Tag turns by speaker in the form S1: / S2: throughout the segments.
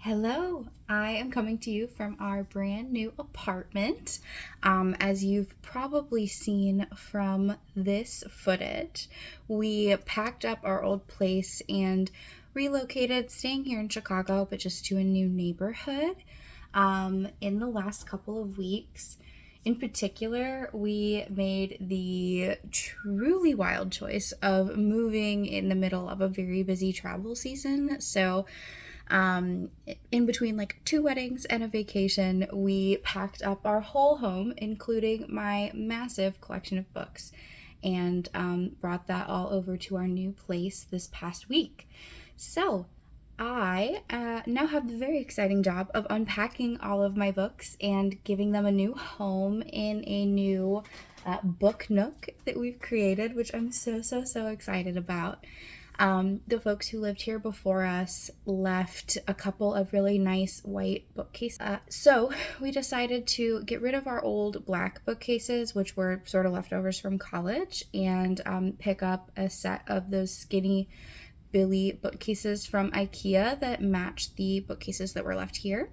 S1: Hello, I am coming to you from our brand new apartment. As you've probably seen from this footage, we packed up our old place and relocated, staying here in Chicago, but just to a new neighborhood in the last couple of weeks. In particular, we made the truly wild choice of moving in the middle of a very busy travel season. In between like two weddings and a vacation, we packed up our whole home, including my massive collection of books, and brought that all over to our new place this past week. So, I now have the very exciting job of unpacking all of my books and giving them a new home in a new book nook that we've created, which I'm so excited about. The folks who lived here before us left a couple of really nice white bookcases. So we decided to get rid of our old black bookcases, which were sort of leftovers from college, and pick up a set of those skinny Billy bookcases from IKEA that match the bookcases that were left here.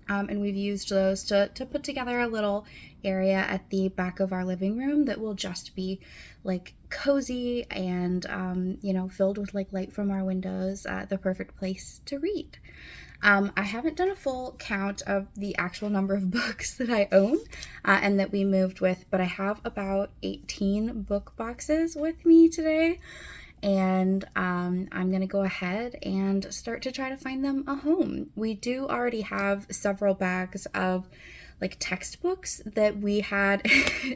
S1: And we've used those to put together a little area at the back of our living room that will just be like cozy and filled with like light from our windows, the perfect place to read. I haven't done a full count of the actual number of books that I own and that we moved with, but I have about 18 book boxes with me today. And I'm going to go ahead and start to try to find them a home. We do already have several bags of like textbooks that we had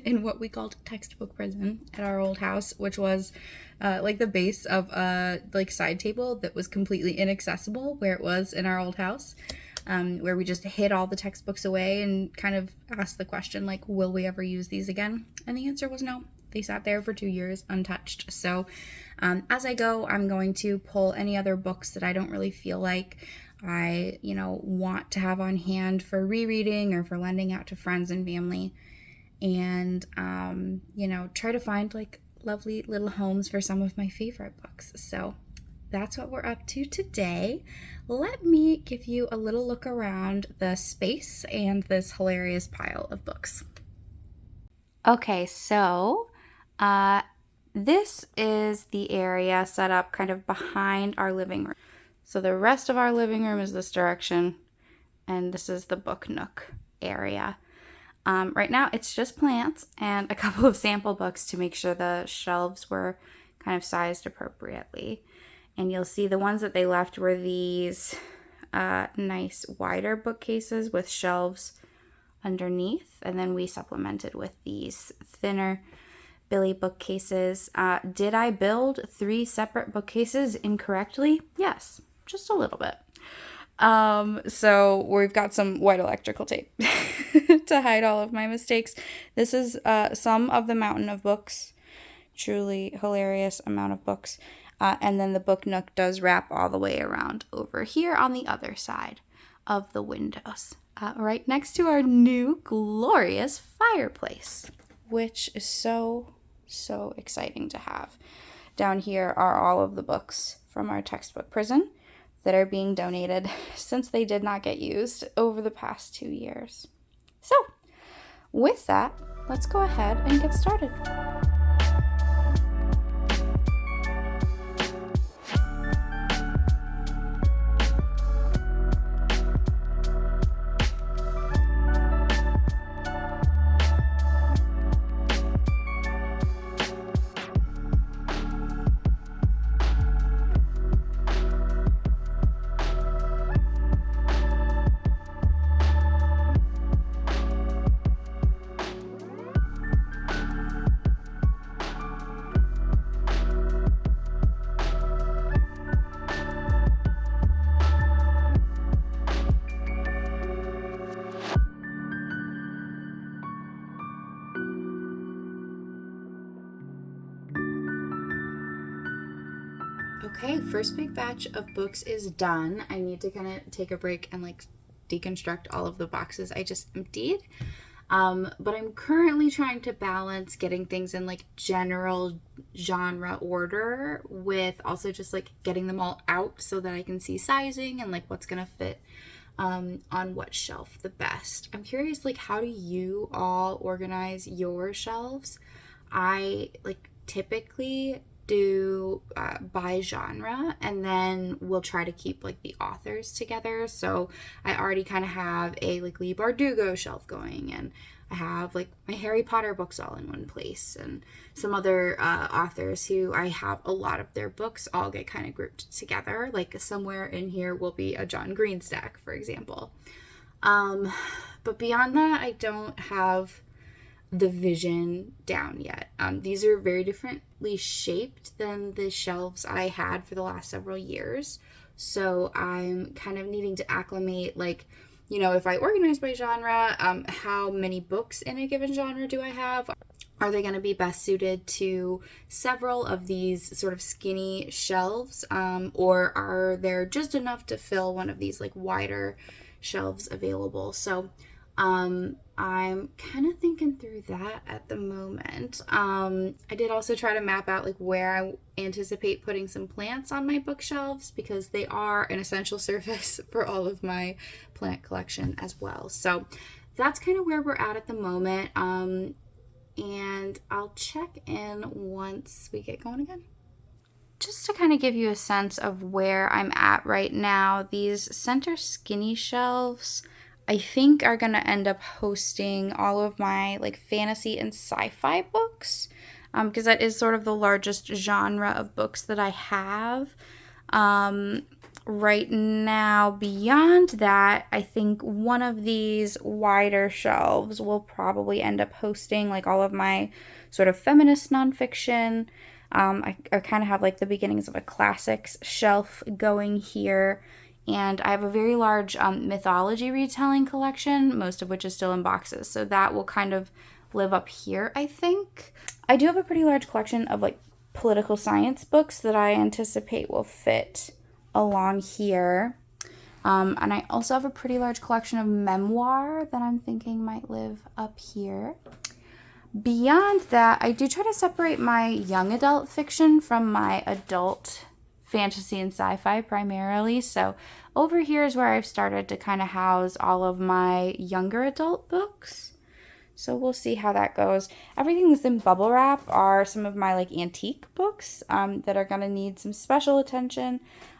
S1: in what we called textbook prison at our old house, which was like the base of a like side table that was completely inaccessible where it was in our old house, where we just hid all the textbooks away and kind of asked the question like, will we ever use these again? And the answer was no. They sat there for 2 years untouched. So as I go, I'm going to pull any other books that I don't really feel like I, want to have on hand for rereading or for lending out to friends and family. And, try to find like lovely little homes for some of my favorite books. So that's what we're up to today. Let me give you a little look around the space and this hilarious pile of books. Okay, so this is the area set up kind of behind our living room. So the rest of our living room is this direction, and this is the book nook area. Right now it's just plants and a couple of sample books to make sure the shelves were kind of sized appropriately. And you'll see the ones that they left were these nice wider bookcases with shelves underneath, and then we supplemented with these thinner Billy bookcases. Did I build 3 separate bookcases incorrectly? Yes, just a little bit. So we've got some white electrical tape to hide all of my mistakes. This is some of the mountain of books. Truly hilarious amount of books. And then the book nook does wrap all the way around over here on the other side of the windows. Right next to our new glorious fireplace, which is so exciting to have. Down here are all of the books from our textbook prison that are being donated since they did not get used over the past 2 years. So, with that, let's go ahead and get started. Okay, first big batch of books is done. I need to kind of take a break and like deconstruct all of the boxes I just emptied. But I'm currently trying to balance getting things in like general genre order with also just like getting them all out so that I can see sizing and like what's gonna fit on what shelf the best. I'm curious, like, how do you all organize your shelves? I like typically do by genre, and then we'll try to keep like the authors together. So I already kind of have a like Lee Bardugo shelf going, and I have like my Harry Potter books all in one place, and some other authors who I have a lot of their books all get kind of grouped together. Like somewhere in here will be a John Green stack, for example. But beyond that, I don't have the vision down yet. These are very differently shaped than the shelves I had for the last several years. So I'm kind of needing to acclimate, like, if I organize by genre, how many books in a given genre do I have? Are they going to be best suited to several of these sort of skinny shelves? Or are there just enough to fill one of these like wider shelves available? So I'm kind of thinking through that at the moment. I did also try to map out like where I anticipate putting some plants on my bookshelves, because they are an essential service for all of my plant collection as well. So that's kind of where we're at the moment. And I'll check in once we get going again. Just to kind of give you a sense of where I'm at right now, these center skinny shelves I think are going to end up hosting all of my like fantasy and sci-fi books, because that is sort of the largest genre of books that I have right now. Beyond that, I think one of these wider shelves will probably end up hosting like all of my sort of feminist nonfiction. I kind of have like the beginnings of a classics shelf going here. And I have a very large mythology retelling collection, most of which is still in boxes. So that will kind of live up here, I think. I do have a pretty large collection of like political science books that I anticipate will fit along here. And I also have a pretty large collection of memoir that I'm thinking might live up here. Beyond that, I do try to separate my young adult fiction from my adult fantasy and sci-fi primarily. So over here is where I've started to kind of house all of my younger adult books. So we'll see how that goes. Everything that's in bubble wrap are some of my like antique books that are going to need some special attention.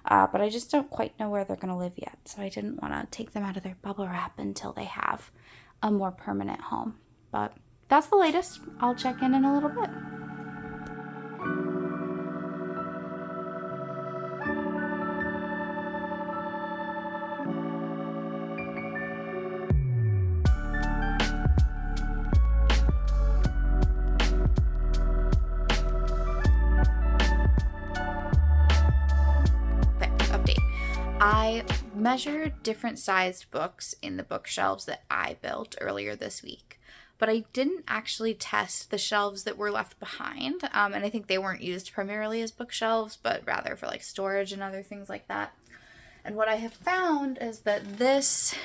S1: But I just don't quite know where they're going to live yet. So I didn't want to take them out of their bubble wrap until they have a more permanent home. But that's the latest. I'll check in a little bit. I measured different sized books in the bookshelves that I built earlier this week, but I didn't actually test the shelves that were left behind, and I think they weren't used primarily as bookshelves, but rather for like storage and other things like that. And what I have found is that this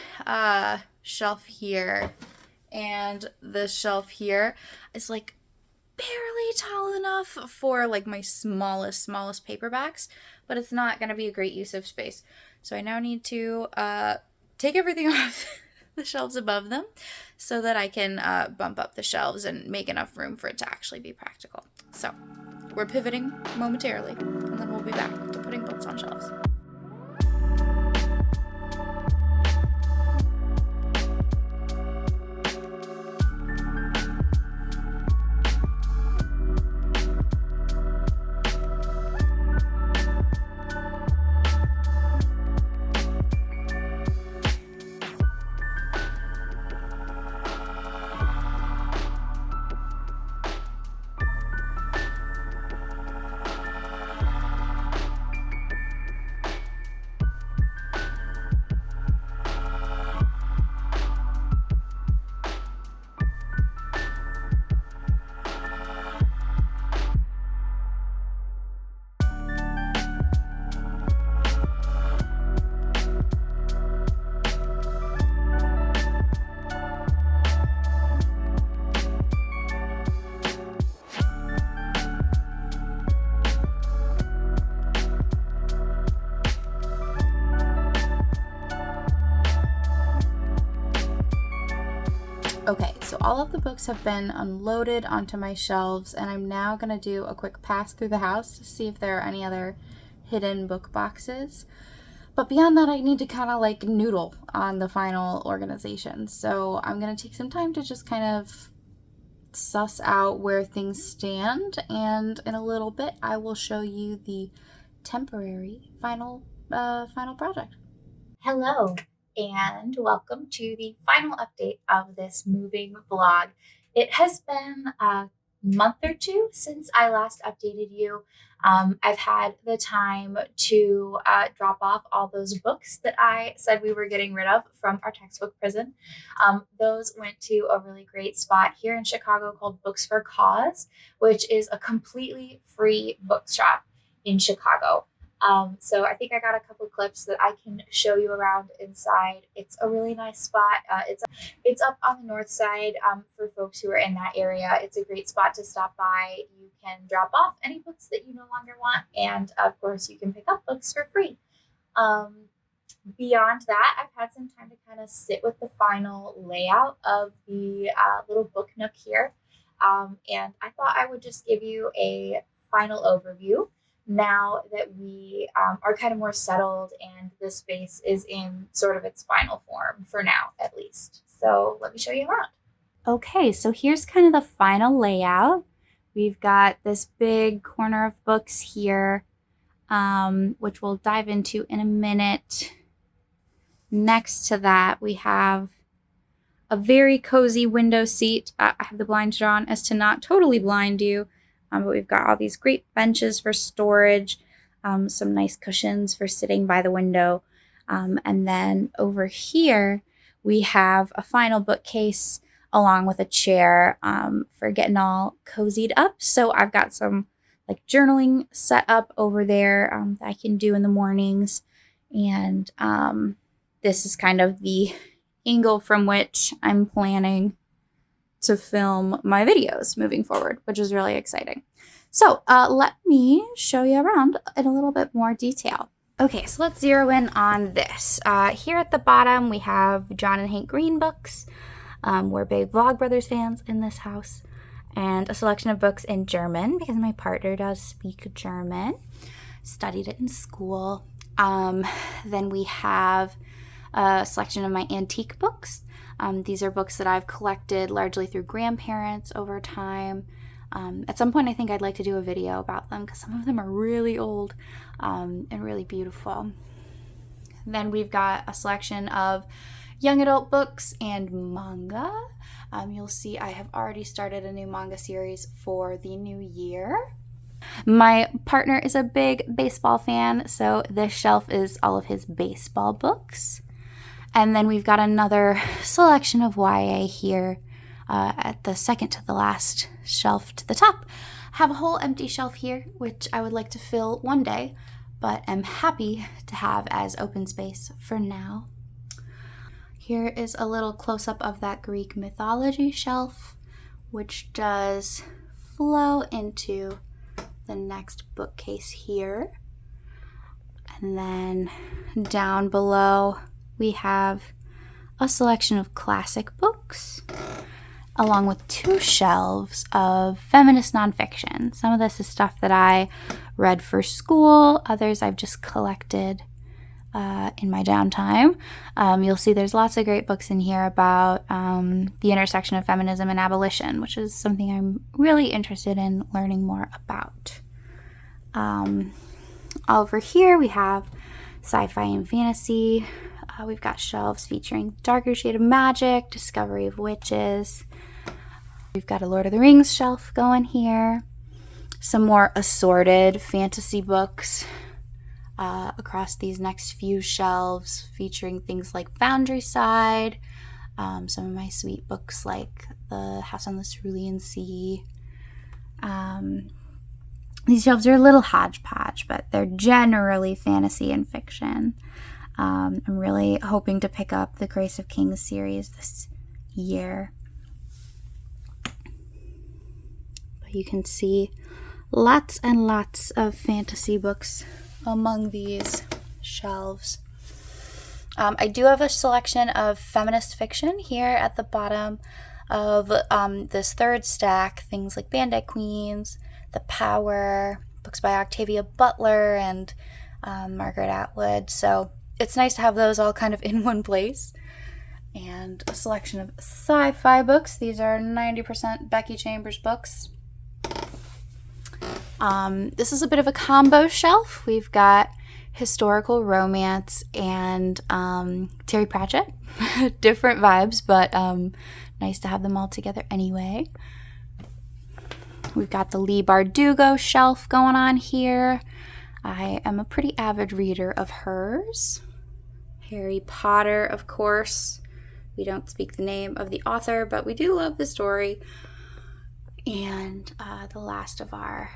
S1: shelf here and this shelf here is like barely tall enough for like my smallest paperbacks, but it's not going to be a great use of space. So I now need to take everything off the shelves above them so that I can bump up the shelves and make enough room for it to actually be practical. So we're pivoting momentarily, and then we'll be back to putting books on shelves. Okay, so all of the books have been unloaded onto my shelves, and I'm now going to do a quick pass through the house to see if there are any other hidden book boxes. But beyond that, I need to kind of like noodle on the final organization. So I'm going to take some time to just kind of suss out where things stand, and in a little bit I will show you the temporary final project. Hello, and welcome to the final update of this moving vlog. It has been a month or two since I last updated you. I've had the time to drop off all those books that I said we were getting rid of from our textbook prison. Those went to a really great spot here in Chicago called Books for Cause, which is a completely free bookshop in Chicago. So I think I got a couple clips that I can show you around inside. It's a really nice spot. It's up on the north side for folks who are in that area. It's a great spot to stop by. You can drop off any books that you no longer want, and of course you can pick up books for free. Beyond that, I've had some time to kind of sit with the final layout of the little book nook here, and I thought I would just give you a final overview now that we are kind of more settled and the space is in sort of its final form for now, at least. So let me show you around. Okay, so here's kind of the final layout. We've got this big corner of books here, which we'll dive into in a minute. Next to that, we have a very cozy window seat. I have the blinds drawn as to not totally blind you. But we've got all these great benches for storage, some nice cushions for sitting by the window. And then over here, we have a final bookcase along with a chair for getting all cozied up. So I've got some like journaling set up over there that I can do in the mornings. And this is kind of the angle from which I'm planning to film my videos moving forward, which is really exciting. So let me show you around in a little bit more detail. Okay, so let's zero in on this. Here at the bottom, we have John and Hank Green books. We're big Vlogbrothers fans in this house. And a selection of books in German, because my partner does speak German. Studied it in school. Then we have a selection of my antique books. These are books that I've collected largely through grandparents over time. At some point, I think I'd like to do a video about them because some of them are really old and really beautiful. Then we've got a selection of young adult books and manga. You'll see I have already started a new manga series for the new year. My partner is a big baseball fan, so this shelf is all of his baseball books. And then we've got another selection of YA here at the second to the last shelf to the top. I have a whole empty shelf here, which I would like to fill one day, but am happy to have as open space for now. Here is a little close-up of that Greek mythology shelf, which does flow into the next bookcase here. And then down below, we have a selection of classic books, along with two shelves of feminist nonfiction. Some of this is stuff that I read for school, others I've just collected in my downtime. You'll see there's lots of great books in here about the intersection of feminism and abolition, which is something I'm really interested in learning more about. Over here we have sci-fi and fantasy. We've got shelves featuring Darker Shade of Magic, Discovery of Witches. We've got a Lord of the Rings shelf going here. Some more assorted fantasy books across these next few shelves, featuring things like Foundry Side, some of my sweet books like The House on the Cerulean Sea. These shelves are a little hodgepodge, but they're generally fantasy and fiction. I'm really hoping to pick up the Grace of Kings series this year. But you can see lots and lots of fantasy books among these shelves. I do have a selection of feminist fiction here at the bottom. of this third stack, things like Bandit Queens, The Power, books by Octavia Butler and Margaret Atwood. So it's nice to have those all kind of in one place. And a selection of sci-fi books. These are 90% Becky Chambers books. This is a bit of a combo shelf. We've got historical romance and Terry Pratchett. Different vibes, but nice to have them all together anyway. We've got the Leigh Bardugo shelf going on here. I am a pretty avid reader of hers. Harry Potter, of course. We don't speak the name of the author, but we do love the story. And the last of our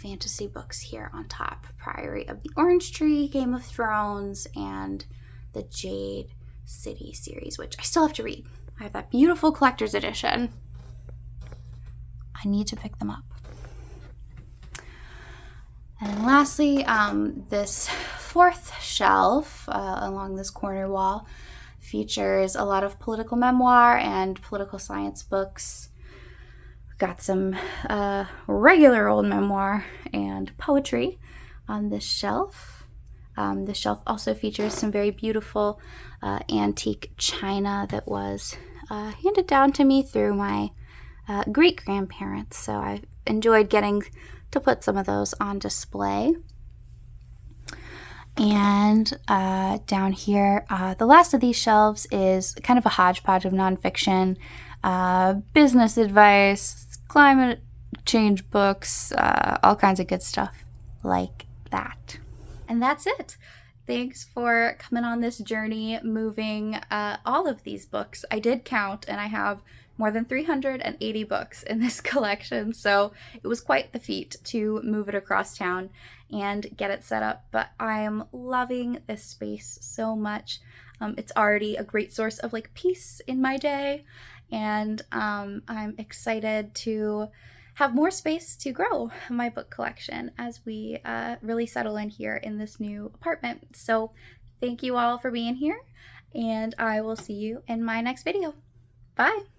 S1: fantasy books here on top. Priory of the Orange Tree, Game of Thrones, and the Jade City series, which I still have to read. I have that beautiful collector's edition. I need to pick them up. And then lastly, this fourth shelf along this corner wall features a lot of political memoir and political science books. We've got some regular old memoir and poetry on this shelf. This shelf also features some very beautiful antique china that was handed down to me through my great-grandparents. So I've enjoyed getting to put some of those on display. And down here, the last of these shelves is kind of a hodgepodge of nonfiction, business advice, climate change books, all kinds of good stuff like that. And that's it. Thanks for coming on this journey, moving all of these books. I did count, and I have more than 380 books in this collection, so it was quite the feat to move it across town and get it set up, but I am loving this space so much. It's already a great source of like peace in my day, and I'm excited to have more space to grow my book collection as we really settle in here in this new apartment. So thank you all for being here, and I will see you in my next video. Bye!